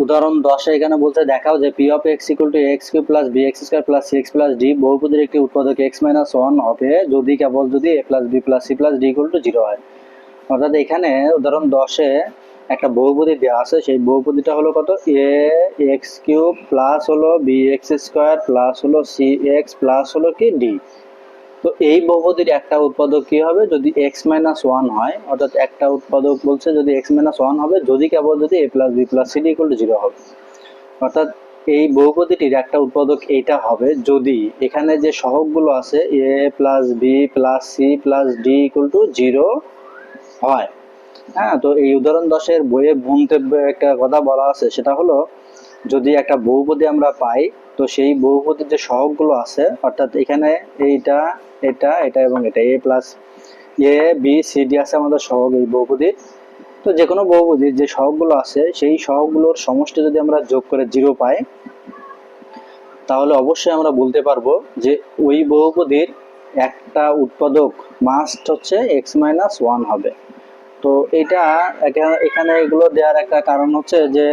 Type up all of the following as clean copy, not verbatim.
উদাহরণ 10 এখানে বলতে দেখাও যে P of X equal to X cube plus B X square plus C X plus D বহুপদীর একটি উৎপাদক এক্স মাইনাস ওয়ান হবে যদি কেবল যদি A plus B plus C plus D equal to zero হয়। অর্থাৎ এখানে উদাহরণ 10-এ একটা বহুপদী দেওয়া আছে, সেই বহুপদীটা হলো কত, এ এক্স কিউব প্লাস হলো বি এক্স স্কয়ার প্লাস হলো সি এক্স প্লাস হলো কি ডি। তো এই বহুপদীর একটা উৎপাদক কি হবে যদি এক্স মাইনাস ওয়ান হয়, অর্থাৎ একটা উৎপাদক বলছে যদি এক্স মাইনাস ওয়ান হবে যদি কেবল যদি A plus B plus C D equal to zero হবে। অর্থাৎ এই বহুপদীটির একটা উৎপাদক এইটা হবে যদি এখানে যে সহগগুলো আছে A plus B plus C plus D equal to zero হয়। হ্যাঁ, তো এই উদাহরণ 10-এর বইয়ে মন্তব্যে একটা কথা বলা আছে, সেটা হলো যদি একটা বহুপদী আমরা পাই তো সেই বহুপদীর যে সহগগুলো আছে, অর্থাৎ এখানে এইটা এটা এটা এবং এটা এ plus A B C D আছে আমাদের সহগ এই বহুপদীর। তো যে কোনো বহুপদীর যে সহগগুলো আছে সেই সহগগুলোর সমষ্টি যদি আমরা যোগ করে জিরো পাই তাহলে অবশ্যই আমরা বলতে পারবো যে ওই বহুপদীর একটা উৎপাদক মাস্ট হচ্ছে এক্স মাইনাস ওয়ান হবে। তো এটা এখানে এগুলো দেওয়ার একটা কারণ হচ্ছে যে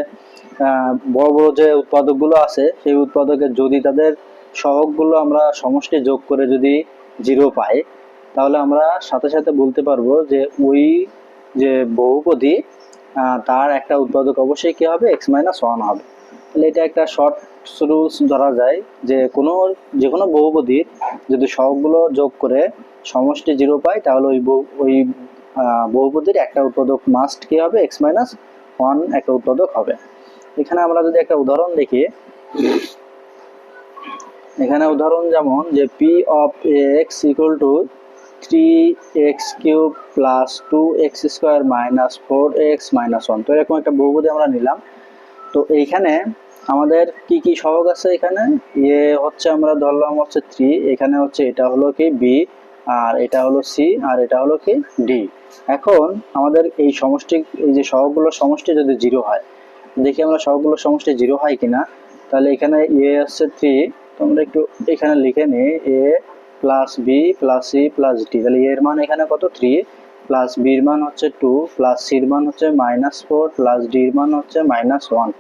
বড় বড় যে উৎপাদকগুলো আছে সেই উৎপাদকের যদি তাদের সহগগুলো আমরা সমষ্টি যোগ করে যদি জিরো পাই তাহলে আমরা সাথে সাথে বলতে পারবো যে ওই যে বহুপদী তার একটা উৎপাদক অবশ্যই কি হবে এক্স মাইনাস ওয়ান হবে। তাহলে এটা একটা শর্ট রুলস ধরা যায় যে যে কোনো বহুপদীর যদি সহগগুলো যোগ করে সমষ্টি জিরো পাই তাহলে ওই বহুপদীর একটা উৎপাদক মাস্ট কি হবে এক্স মাইনাস ওয়ান একটা উৎপাদক হবে। এখানে আমরা যদি একটা উদাহরণ দেখি, এখানে উদাহরণ যেমন যে P of X equal to three X cube plus two X square minus four X minus one. তো এরকম একটা বহুপদী আমরা নিলাম। তো এইখানে আমাদের কি কি সহগ আছে, এখানে এ হচ্ছে আমরা ধরলাম হচ্ছে থ্রি, এখানে হচ্ছে এটা হলো কি বি আর এটা হলো সি আর এটা হলো কি ডি। এখন আমাদের এই সমষ্টি এই যে সহগগুলোর সমষ্টি যদি জিরো হয়, দেখি আমরা সহগগুলোর সমষ্টি জিরো হয় কিনা। তাহলে এখানে এ হচ্ছে থ্রি, তোমরা একটু এখানে লিখে নিই A plus B plus C plus D. তাহলে এর মান এখানে কত থ্রি, প্লাস বির মান হচ্ছে টু, প্লাস সির মান হচ্ছে মাইনাস ফোর, প্লাস ডির মান হচ্ছে মাইনাস ওয়ান।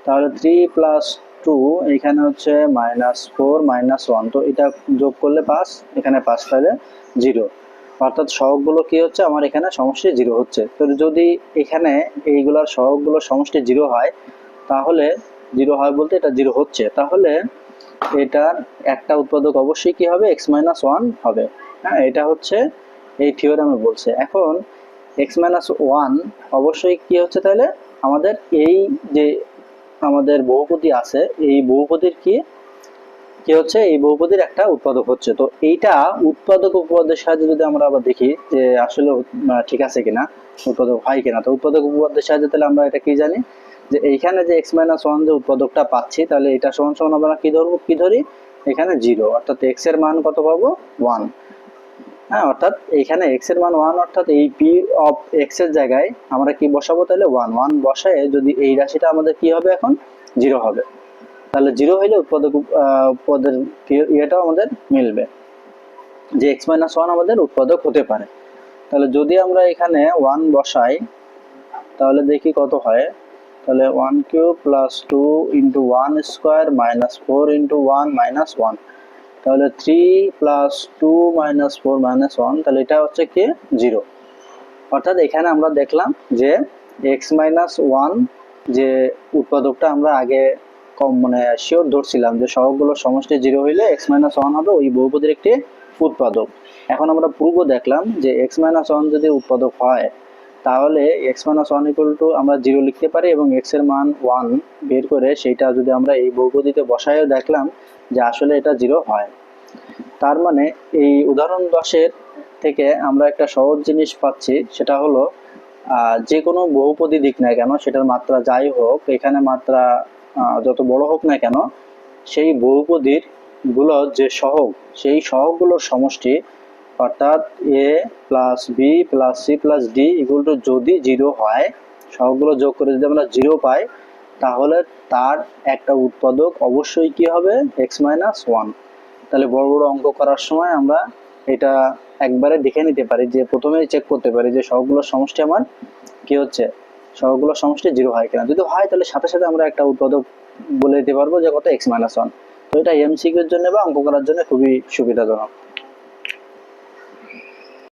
তাহলে থ্রি প্লাস টু এখানে হচ্ছে মাইনাস ফোর মাইনাস ওয়ান, তো এটা যোগ করলে পাঁচ, এখানে পাঁচ তাহলে জিরো। অর্থাৎ সহগগুলো কি হচ্ছে আমার এখানে সমষ্টি জিরো হচ্ছে। তো যদি এখানে এইগুলোর সহগগুলোর সমষ্টি জিরো হয় তাহলে জিরো হয় বলতে এটা জিরো হচ্ছে, তাহলে এটার একটা উৎপাদক অবশ্যই কি হবে এক্স মাইনাস ওয়ান হবে। হ্যাঁ, এটা হচ্ছে এই থিওরেমে বলছে। এখন এক্স মাইনাস ওয়ান অবশ্যই কি হচ্ছে তাহলে আমাদের এই যে আমাদের বহুপদী আছে এই বহুপদীর কি কি হচ্ছে এই বহুপদীর একটা উৎপাদক হচ্ছে। তো এইটা উৎপাদক উপপাদ্যের সাহায্যে যদি আমরা আবার দেখি যে আসলে ঠিক আছে কিনা, উৎপাদক হয় কিনা। তো উৎপাদক উপপাদ্যের সাহায্যে তাহলে আমরা এটা কি জানি যে এইখানে যে এক্স মাইনাস ওয়ান যে উৎপাদকটা পাচ্ছি তাহলে এটা সমান সমান আমরা কি ধরবো, কি ধরি এখানে জিরো, অর্থাৎ এক্স এর মান কত পাবো ওয়ান। হ্যাঁ, অর্থাৎ এখানে এক্স এর মান ওয়ান, অর্থাৎ এই পি অফ এক্স এর জায়গায় আমরা কি বসাবো তাহলে ওয়ান। ওয়ান বসায় যদি এই রাশিটা আমাদের কি হবে এখন জিরো হবে, তাহলে জিরো হইলে উৎপাদক পদের ইয়েটাও আমাদের মিলবে যে এক্স মাইনাস ওয়ান আমাদের উৎপাদক হতে পারে। তাহলে যদি আমরা এখানে ওয়ান বসাই তাহলে দেখি কত হয়, তাহলে one cube plus two into one square minus four into one minus one, তাহলে three plus two minus four minus one, তাহলে এটা হচ্ছে কি জিরো। অর্থাৎ এখানে আমরা দেখলাম যে এক্স মাইনাস ওয়ান যে উৎপাদকটা আমরা আগে কম মানে শিওর ধরছিলাম যে সহগগুলোর সমষ্টি জিরো হইলে এক্স মাইনাস ওয়ান হবে ওই বহুপদীর একটি উৎপাদক। এখন আমরা পূর্ব দেখলাম যে এক্স মাইনাস ওয়ান যদি উৎপাদক হয় তাহলে x minus one equal to আমরা জিরো লিখতে পারি এবং এক্স এর মান ওয়ান বের করে সেইটা যদি আমরা এই বহুপদীতে বসায়ও দেখলাম যে আসলে এটা জিরো হয়। তার মানে এই উদাহরণ 10-এর থেকে আমরা একটা সহজ জিনিস পাচ্ছি, সেটা হলো যে কোনো বহুপদী দিক না কেন সেটার মাত্রা যাই হোক, এখানে মাত্রা যত বড় হোক না কেন সেই বহুপদীর গুলো যে সহগ সেই সহগগুলোর সমষ্টি অর্থাৎ A plus B plus C plus D equal to যদি জিরো হয়, সহগগুলো যোগ করে যদি আমরা জিরো পাই তাহলে তার একটা উৎপাদক অবশ্যই কি হবে এক্স মাইনাস ওয়ান। তাহলে বড় বড় অঙ্ক করার সময় আমরা এটা একবারে দেখে নিতে পারি যে প্রথমেই চেক করতে পারি যে সবগুলোর সমষ্টি আমার কি হচ্ছে সবগুলো সমষ্টি 0 হয় কিনা। যদি হয় তাহলে সাথে সাথে আমরা একটা উৎপাদক বলে দিতে পারবো যে কত x-1। তো এটা এমসিকিউ এর জন্য বা অঙ্ক করার জন্য খুবই সুবিধাজনক।